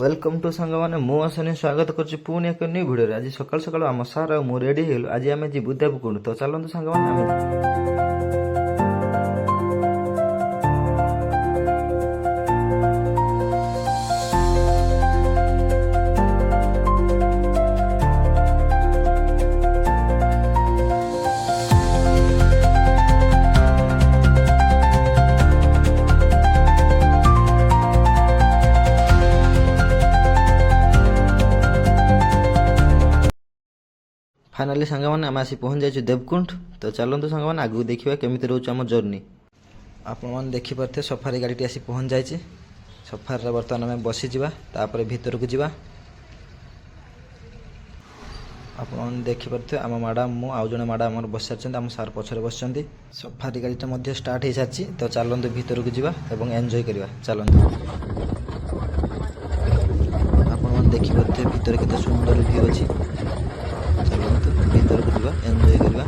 Welcome to सांग मैंने मुझे स्वागत कर पुणी एक न्यू भिडियो। आज सकाल सकाल आम सार आ रेडी हो आज आम जीवु देवकुंड। तो चलते सांग मैंने फाइनाली सांग मैंने आम आसी पहुँच जाइए देवकुंड। तो चलते सांग मैंने आगू देखा केमी रोच आम जर्नी। आपने देखिपे सफारी गाड़ी आसी पहुँच जाइए। सफारी बर्तमान आम बसीजा तापर भीतर को जावा। आपने देखिपे आम मैडम मुझे जड़े मैडम आम बस सारी आम सार पछरे बस। सफारी गाड़ीटा स्टार्ट हो सारी। तो चलते भीतर को जावा और एंजॉय करवा। चलते आपने देखिपे भीतर केते सुंदर व्यू अच्छी। चलते भीतर को जावा एंजॉय करवा।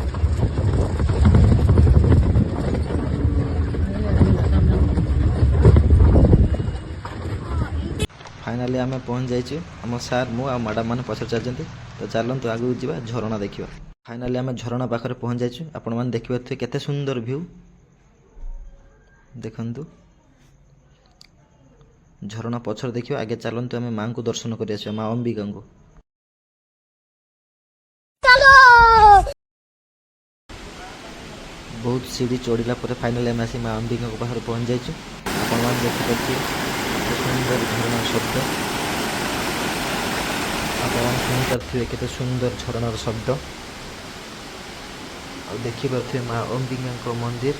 फाइनाली आम पहुँच जाइए। आम सार मु आ मैडम मैंने पछर चलते। तो चलते आगू जावा झरणा देखा। फाइनाली आम झरणा पाखे पहुँच जाइए। आपण मैंने देखिपे केते सुंदर व्यू देखंतु। झरणा पछर देखिए आगे चलते आम माँ को दर्शन कर माँ अंबिका को। बहुत सीढ़ी चढ़ला पर फाइनाली आम आसी माँ अंबिका पाखे पहुँच जाइए। आपण देखिपे सुंदर झरणा शब्द आप शुणी केते सुंदर झरणार शब्द और देखिपे माँ अंबिका मंदिर।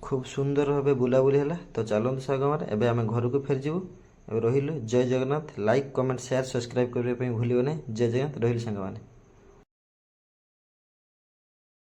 खूब सुंदर भाव बुलाबुली है। तो चलते साग मैंने एवं आम घर को फेर जीवु। रही जय Jagannath. Like comment share subscribe करने भूलियो नहीं। जय जगन्नाथ रही सांग मैंने।